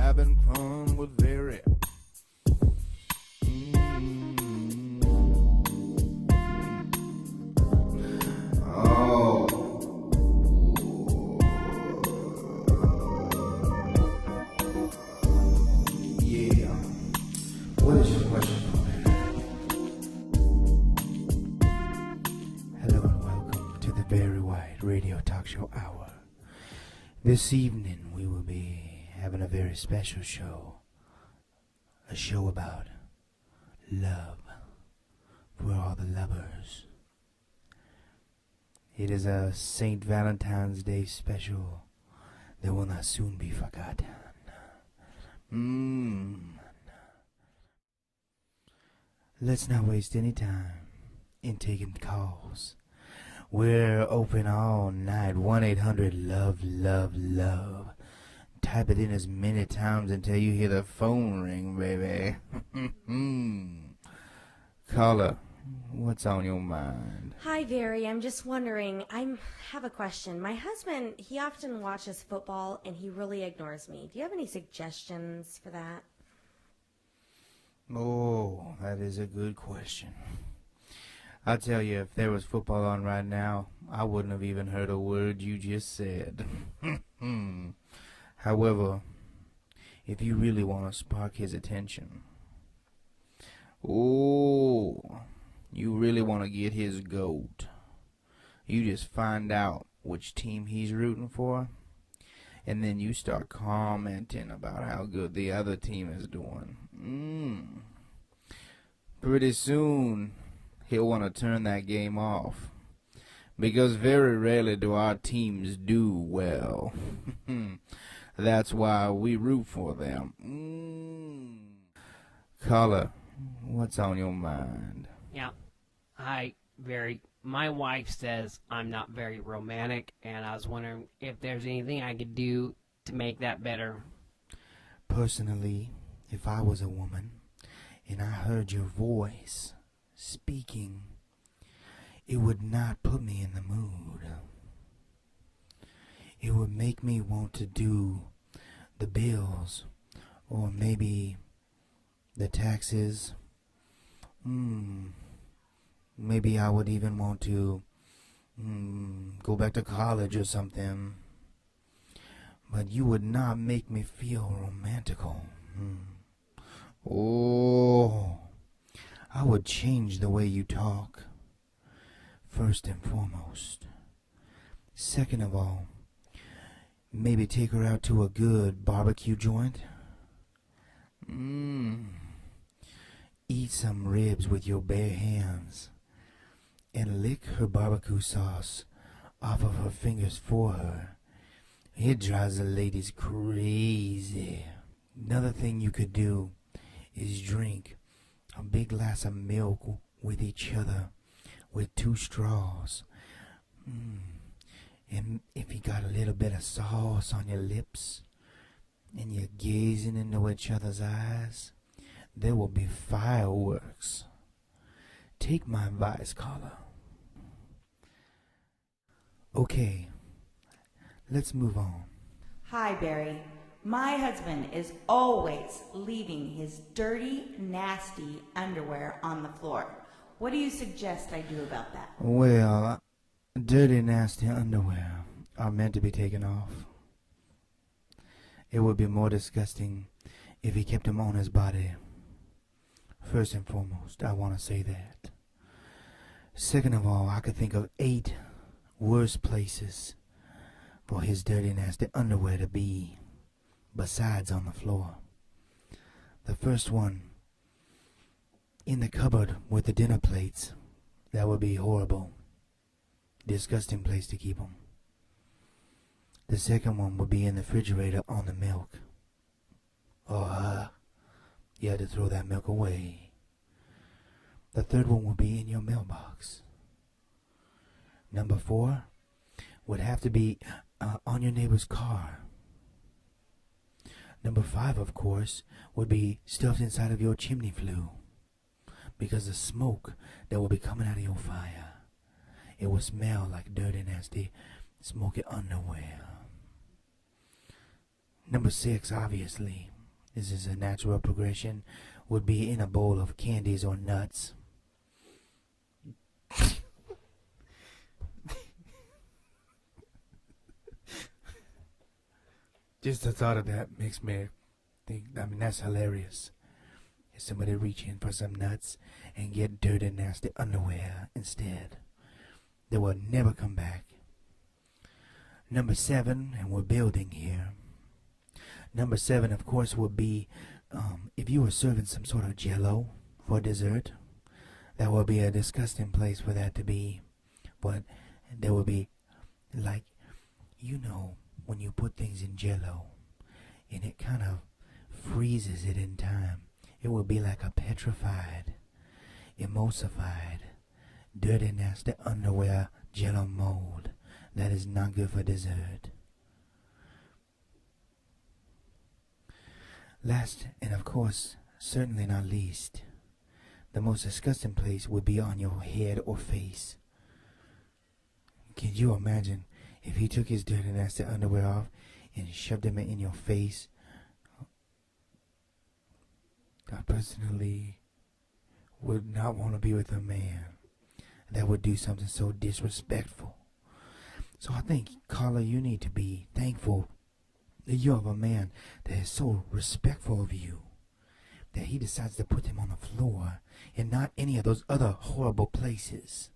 having fun with Varry. Oh. Yeah. What is your question for me? Hello and welcome to the Varry White Radio Talk Show Hour. This evening we will be having a very special show. A show about love for all the lovers. It is a St. Valentine's Day special that will not soon be forgotten. Let's not waste any time in taking calls. We're open all night. 1-800-LOVE, LOVE, LOVE. Type it in as many times until you hear the phone ring, baby. Caller, what's on your mind? Hi, Varry. I'm just wondering, I have a question. My husband, he often watches football and he really ignores me. Do you have any suggestions for that? Oh, that is a good question. I'll tell you, if there was football on right now, I wouldn't have even heard a word you just said. However, if you really want to spark his attention, you really want to get his goat, you just find out which team he's rooting for, and then you start commenting about how good the other team is doing. Pretty soon, he'll want to turn that game off, because very rarely do our teams do well. That's why we root for them. Caller, what's on your mind? Yeah. Hi, Varry. My wife says I'm not very romantic, and I was wondering if there's anything I could do to make that better. Personally, if I was a woman and I heard your voice speaking, it would not put me in the mood. It would make me want to do the bills, or maybe the taxes. Maybe I would even want to go back to college or something. But you would not make me feel romantical. I would change the way you talk, first and foremost. Second of all, maybe take her out to a good barbecue joint. Eat some ribs with your bare hands and lick her barbecue sauce off of her fingers for her. It drives the ladies crazy. Another thing you could do is drink a big glass of milk with each other with 2 straws. And if you got a little bit of sauce on your lips and you're gazing into each other's eyes, there will be fireworks. Take my advice, caller. Okay, let's move on. Hi, Barry. My husband is always leaving his dirty, nasty underwear on the floor. What do you suggest I do about that? Well, dirty, nasty underwear are meant to be taken off. It would be more disgusting if he kept them on his body. First and foremost, I want to say that. Second of all, I could think of 8 worse places for his dirty, nasty underwear to be besides on the floor. The first one, in the cupboard with the dinner plates. That would be horrible. Disgusting place to keep them. The second one would be in the refrigerator on the milk. You had to throw that milk away. The third one would be in your mailbox. Number 4 would have to be on your neighbor's car. Number 5, of course, would be stuffed inside of your chimney flue, because the smoke that will be coming out of your fire, it will smell like dirty, nasty, smoky underwear. Number 6, obviously, this is a natural progression, would be in a bowl of candies or nuts. Just the thought of that makes me think, that's hilarious. Is somebody reach in for some nuts and get dirty, nasty underwear instead? They will never come back. Number 7, and we're building here. Number 7, of course, would be if you were serving some sort of jello for dessert. That would be a disgusting place for that to be. But there would be, like, when you put things in jello and it kind of freezes it in time, it would be like a petrified, emulsified, dirty, nasty underwear jello mold that is not good for dessert. Last, and of course, certainly not least, the most disgusting place would be on your head or face. Can you imagine if he took his dirty, nasty underwear off and shoved them in your face? I personally would not want to be with a man that would do something so disrespectful. So I think, Carla, you need to be thankful that you have a man that is so respectful of you, that he decides to put him on the floor and not any of those other horrible places.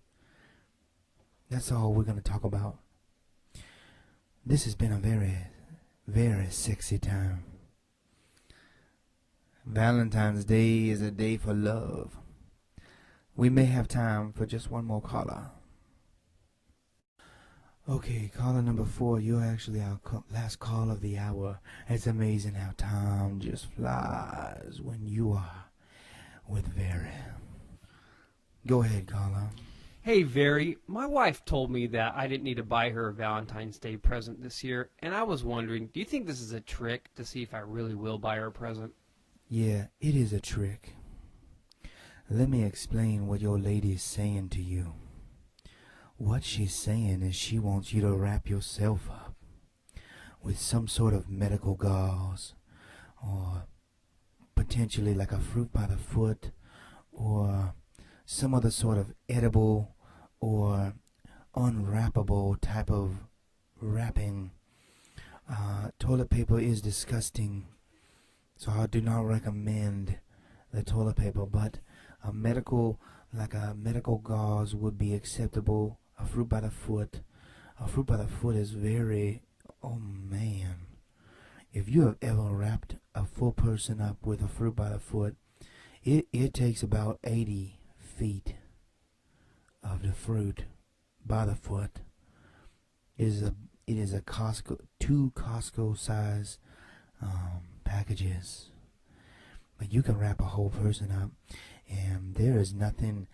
That's all we're going to talk about. This has been a very, very sexy time. Valentine's Day is a day for love. We may have time for just one more caller. Okay, caller number 4, you're actually our last call of the hour. It's amazing how time just flies when you are with Varry. Go ahead, caller. Hey, Varry, my wife told me that I didn't need to buy her a Valentine's Day present this year, and I was wondering, do you think this is a trick to see if I really will buy her a present? Yeah, it is a trick. Let me explain what your lady is saying to you. What she's saying is she wants you to wrap yourself up with some sort of medical gauze, or potentially like a fruit by the foot, or some other sort of edible or unwrappable type of wrapping. Toilet paper is disgusting, so I do not recommend the toilet paper, but a medical gauze would be acceptable. A fruit by the foot. A fruit by the foot is very, oh man. If you have ever wrapped a full person up with a fruit by the foot, it takes about 80 feet of the fruit by the foot. It is a Costco, 2 Costco size packages. But you can wrap a whole person up, and there is nothing.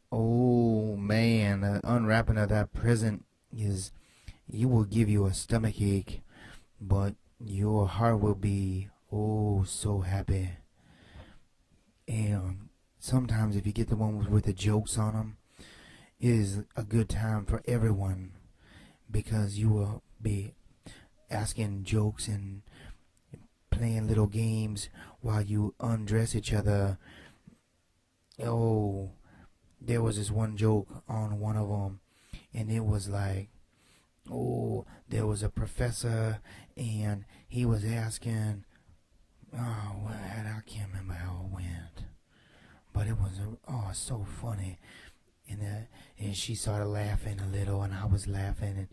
Oh man, the unwrapping of that present you will give you a stomach ache, but your heart will be so happy. And sometimes if you get the ones with the jokes on them, it is a good time for everyone, because you will be asking jokes and playing little games while you undress each other. Oh, there was this one joke on one of them, and it was like, there was a professor, and he was asking, I can't remember how it went, but it was so funny, and she started laughing a little, and I was laughing, and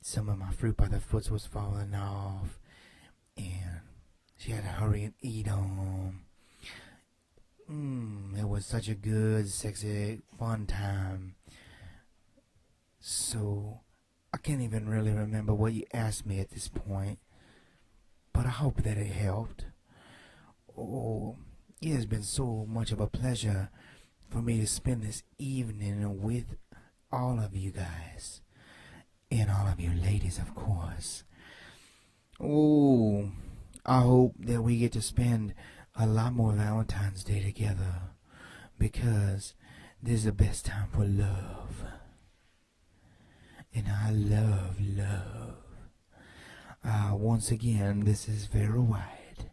some of my fruit by the foot was falling off, and she had to hurry and eat them. It was such a good, sexy, fun time. So, I can't even really remember what you asked me at this point, but I hope that it helped. It has been so much of a pleasure for me to spend this evening with all of you guys, and all of you ladies, of course. I hope that we get to spend a lot more Valentine's Day together, because this is the best time for love, and I love love. Once again, this is Varry White,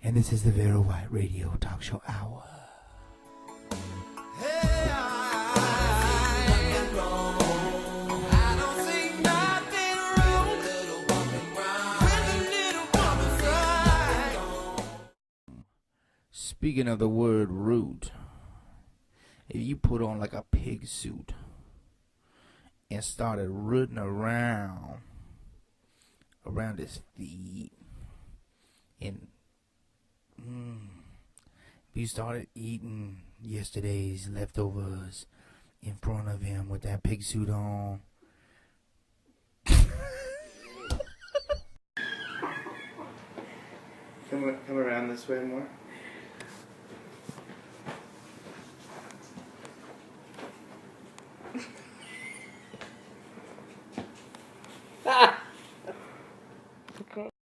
and this is the Varry White Radio Talk Show Hour. Speaking of the word root, if you put on like a pig suit and started rooting around his feet, and if you started eating yesterday's leftovers in front of him with that pig suit on, come around this way more. Okay.